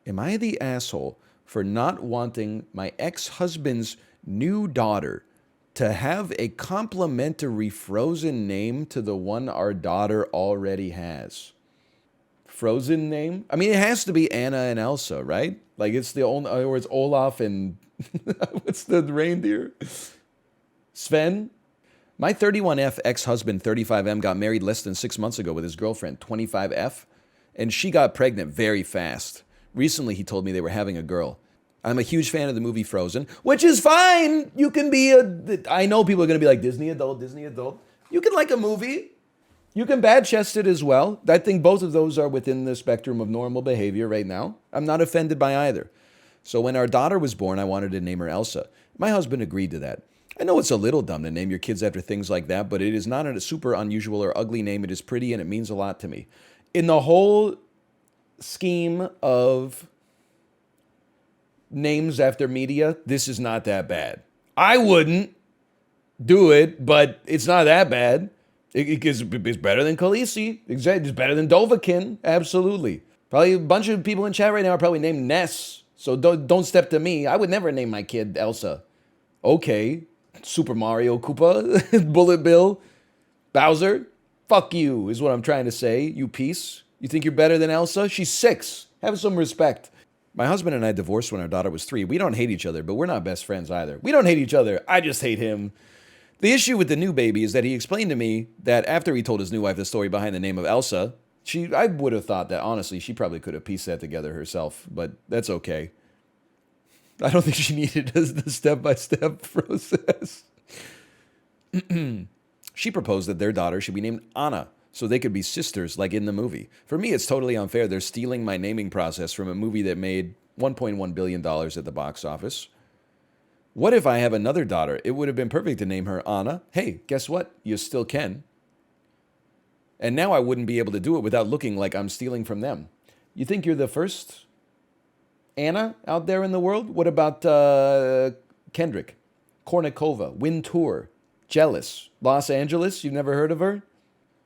Am I the asshole for not wanting my ex-husband's new daughter to have a complimentary Frozen name to the one our daughter already has? Frozen name? I mean, it has to be Anna and Elsa, right? Like it's the only, or it's Olaf and what's the reindeer? Sven? My 31F ex-husband 35M got married less than 6 months ago with his girlfriend 25F, and she got pregnant very fast. Recently, he told me they were having a girl. I'm a huge fan of the movie Frozen, which is fine. You can be a. I know people are going to be like Disney adult, Disney adult. You can like a movie. You can bad chest it as well. I think both of those are within the spectrum of normal behavior right now. I'm not offended by either. So when our daughter was born, I wanted to name her Elsa. My husband agreed to that. I know it's a little dumb to name your kids after things like that, but it is not a super unusual or ugly name. It is pretty and it means a lot to me. In the whole scheme of names after media, this is not that bad. I wouldn't do it, but it's not that bad. It's better than Khaleesi. Exactly. It's better than Dovahkiin. Absolutely. Probably a bunch of people in chat right now are probably named Ness. So don't step to me. I would never name my kid Elsa. Okay. Super Mario Koopa. Bullet Bill. Bowser. Fuck you is what I'm trying to say, you piece. You think you're better than Elsa? She's 6. Have some respect. My husband and I divorced when our daughter was 3. We don't hate each other, but we're not best friends either. We don't hate each other. I just hate him. The issue with the new baby is that he explained to me that after he told his new wife the story behind the name of Elsa, I would have thought that, honestly, she probably could have pieced that together herself, but that's okay. I don't think she needed the step-by-step process. She proposed that their daughter should be named Anna, so they could be sisters like in the movie. For me, it's totally unfair. They're stealing my naming process from a movie that made $1.1 billion at the box office. What if I have another daughter? It would have been perfect to name her Anna. Hey, guess what? You still can. And now I wouldn't be able to do it without looking like I'm stealing from them. You think you're the first Anna out there in the world? What about Kendrick, Kornikova, Wintour, Jealous, Los Angeles? You've never heard of her?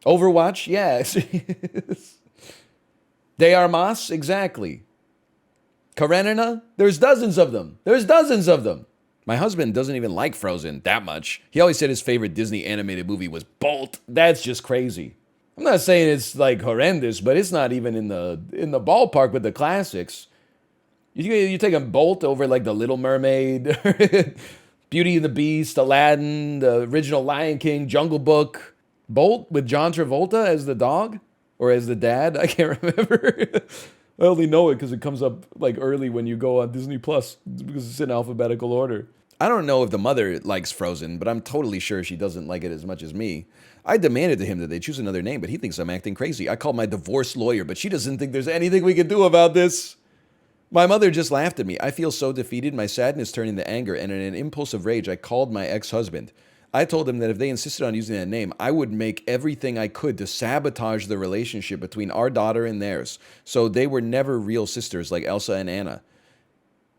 Overwatch? Yeah. De Armas? Exactly. Karenina? There's dozens of them. There's dozens of them. My husband doesn't even like Frozen that much. He always said his favorite Disney animated movie was Bolt. That's just crazy. I'm not saying it's like horrendous, but it's not even in the ballpark with the classics. You take a Bolt over like The Little Mermaid, Beauty and the Beast, Aladdin, the original Lion King, Jungle Book. Bolt with John Travolta as the dog or as the dad. I can't remember. I only know it because it comes up like early when you go on Disney Plus because it's in alphabetical order. I don't know if the mother likes Frozen, but I'm totally sure she doesn't like it as much as me. I demanded to him that they choose another name, but he thinks I'm acting crazy. I called my divorce lawyer, but she doesn't think there's anything we can do about this. My mother just laughed at me. I feel so defeated. My sadness turned into anger, and in an impulse of rage, I called my ex-husband. I told him that if they insisted on using that name, I would make everything I could to sabotage the relationship between our daughter and theirs, so they were never real sisters like Elsa and Anna.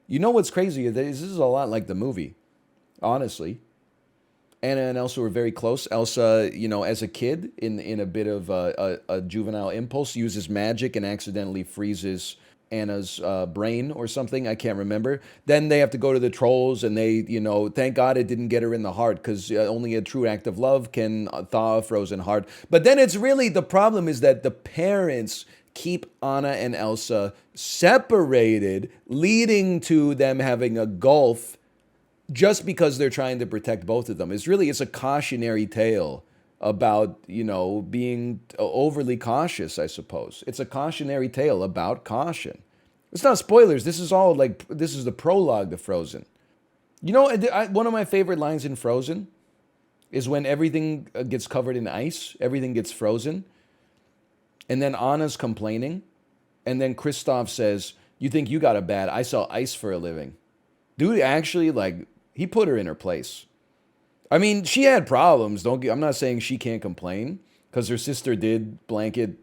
You know what's crazy? This is a lot like the movie, honestly. Anna and Elsa were very close. Elsa, as a kid, in a bit of a juvenile impulse, uses magic and accidentally freezes Anna's brain or something. I can't remember. Then they have to go to the trolls and they, thank God it didn't get her in the heart because only a true act of love can thaw a frozen heart. But then it's really, the problem is that the parents keep Anna and Elsa separated, leading to them having a gulf just because they're trying to protect both of them. It's a cautionary tale about, being overly cautious, I suppose. It's a cautionary tale about caution. It's not spoilers. This is the prologue to Frozen. One of my favorite lines in Frozen is when everything gets covered in ice, everything gets frozen, and then Anna's complaining, and then Kristoff says, "You think you got it bad? I sell ice for a living." Dude, actually, he put her in her place. I mean, she had problems. I'm not saying she can't complain because her sister did blanket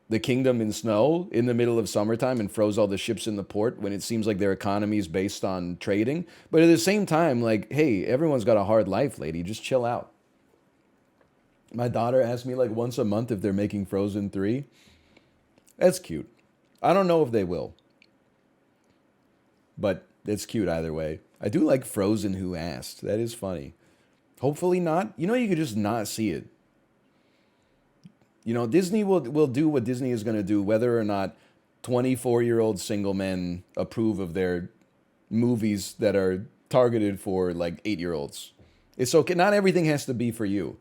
the kingdom in snow in the middle of summertime and froze all the ships in the port when it seems like their economy is based on trading. But at the same time, hey, everyone's got a hard life, lady. Just chill out. My daughter asks me once a month if they're making Frozen 3. That's cute. I don't know if they will. But it's cute either way. I do like Frozen Who Asked. That is funny. Hopefully not. You know, you could just not see it. You know, Disney will do what Disney is going to do, whether or not 24-year-old single men approve of their movies that are targeted for like 8-year-olds. It's okay. Not everything has to be for you.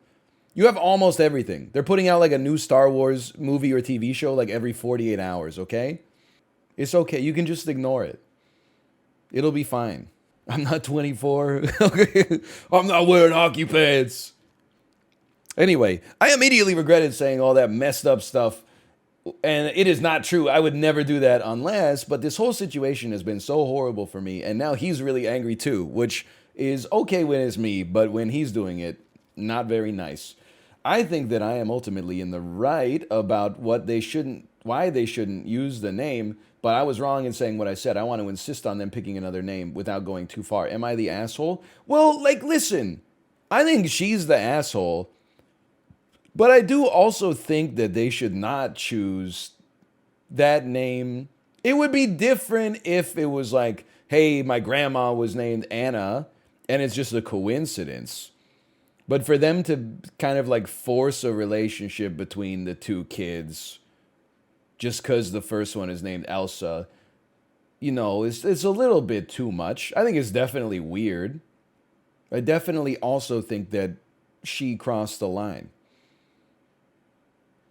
You have almost everything. They're putting out like a new Star Wars movie or TV show like every 48 hours, okay? It's okay. You can just ignore it. It'll be fine. I'm not 24. Okay. I'm not wearing hockey pants. Anyway, I immediately regretted saying all that messed up stuff. And it is not true. I would never do that unless, but this whole situation has been so horrible for me. And now he's really angry too, which is okay when it's me, but when he's doing it, not very nice. I think that I am ultimately in the right about why they shouldn't use the name, but I was wrong in saying what I said. I want to insist on them picking another name without going too far. Am I the asshole? Well, like, listen, I think she's the asshole, but I do also think that they should not choose that name. It would be different if it was like, hey, my grandma was named Anna, and it's just a coincidence. But for them to kind of like force a relationship between the two kids just because the first one is named Elsa, you know, it's a little bit too much. I think it's definitely weird. I definitely also think that she crossed the line.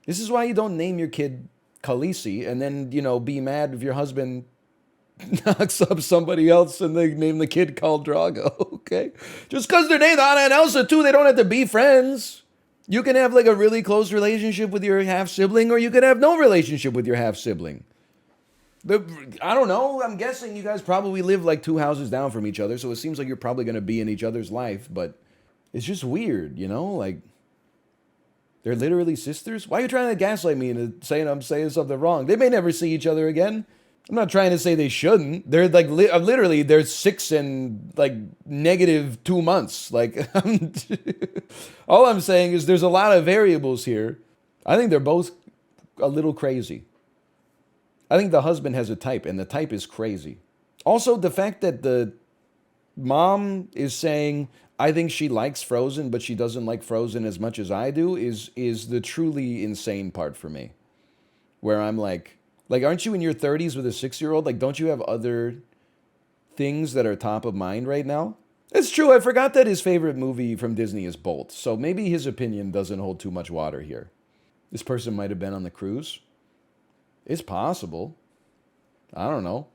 This is why you don't name your kid Khaleesi and then, you know, be mad if your husband knocks up somebody else and they name the kid Khal Drogo, okay? Just because they're named Anna and Elsa too, they don't have to be friends. You can have like a really close relationship with your half-sibling, or you could have no relationship with your half-sibling. I don't know. I'm guessing you guys probably live like 2 houses down from each other, so it seems like you're probably going to be in each other's life, but it's just weird, you know? Like, they're literally sisters? Why are you trying to gaslight me into saying I'm saying something wrong? They may never see each other again. I'm not trying to say they shouldn't. They're like literally they're 6 and like -2 months. Like all I'm saying is there's a lot of variables here. I think they're both a little crazy. I think the husband has a type and the type is crazy. Also, the fact that the mom is saying I think she likes Frozen but she doesn't like Frozen as much as I do is the truly insane part for me. Where I'm like, aren't you in your 30s with a 6-year-old? Like, don't you have other things that are top of mind right now? It's true. I forgot that his favorite movie from Disney is Bolt. So maybe his opinion doesn't hold too much water here. This person might have been on the cruise. It's possible. I don't know.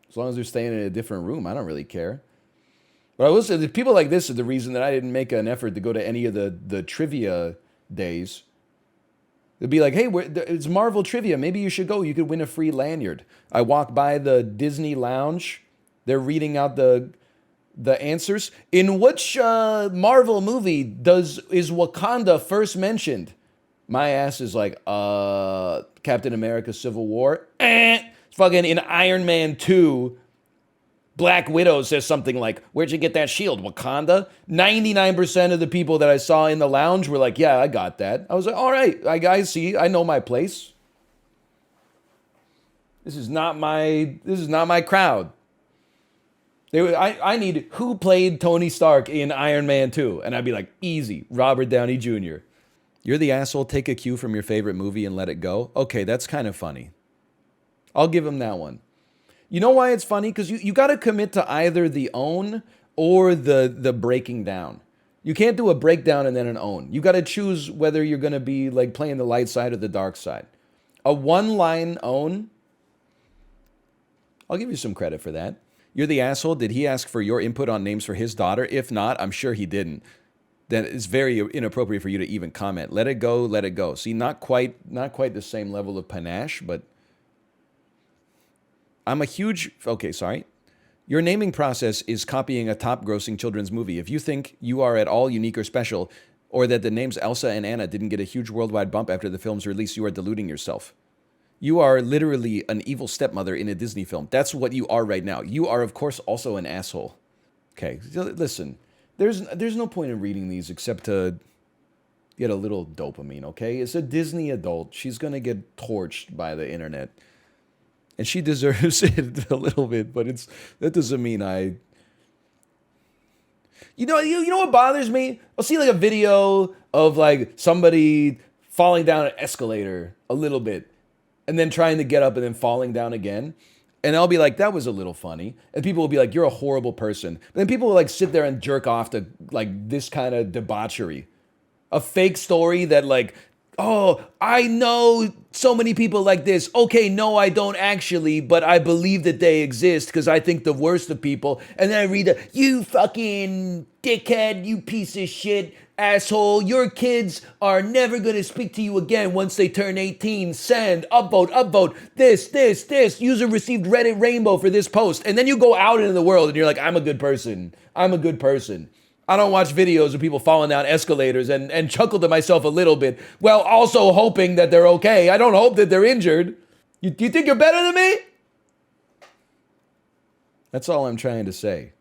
As long as they're staying in a different room, I don't really care. But I will say that people like this are the reason that I didn't make an effort to go to any of the trivia days. It'd be like, hey, it's Marvel trivia. Maybe you should go. You could win a free lanyard. I walk by the Disney lounge. They're reading out the answers. In which Marvel movie is Wakanda first mentioned? My ass is like, Captain America Civil War. Fucking in Iron Man 2, Black Widow says something like, where'd you get that shield? Wakanda? 99% of the people that I saw in the lounge were like, yeah, I got that. I was like, all right, I see. I know my place. This is not my crowd. I need who played Tony Stark in Iron Man 2. And I'd be like, easy, Robert Downey Jr. You're the asshole, take a cue from your favorite movie and let it go. Okay, that's kind of funny. I'll give him that one. You know why it's funny? Because you got to commit to either the own or the breaking down. You can't do a breakdown and then an own. You got to choose whether you're going to be like playing the light side or the dark side. A one-line own, I'll give you some credit for that. You're the asshole. Did he ask for your input on names for his daughter? If not, I'm sure he didn't. Then it's very inappropriate for you to even comment. Let it go, let it go. See, not quite the same level of panache, but okay, sorry. Your naming process is copying a top-grossing children's movie. If you think you are at all unique or special, or that the names Elsa and Anna didn't get a huge worldwide bump after the film's release, you are deluding yourself. You are literally an evil stepmother in a Disney film. That's what you are right now. You are, of course, also an asshole. Okay, listen. There's no point in reading these except to get a little dopamine, okay? It's a Disney adult. She's going to get torched by the internet. And she deserves it a little bit, but that doesn't mean you know what bothers me? I'll see like a video of like somebody falling down an escalator a little bit and then trying to get up and then falling down again. And I'll be like, that was a little funny. And people will be like, you're a horrible person. But then people will like sit there and jerk off to like this kind of debauchery. A fake story that like, oh, I know so many people like this. Okay, no, I don't actually, but I believe that they exist because I think the worst of people. And then I read, you fucking dickhead, you piece of shit, asshole. Your kids are never going to speak to you again once they turn 18. Send, upvote, this. User received Reddit rainbow for this post. And then you go out into the world and you're like, I'm a good person. I don't watch videos of people falling down escalators and chuckle to myself a little bit while also hoping that they're okay. I don't hope that they're injured. You think you're better than me? That's all I'm trying to say.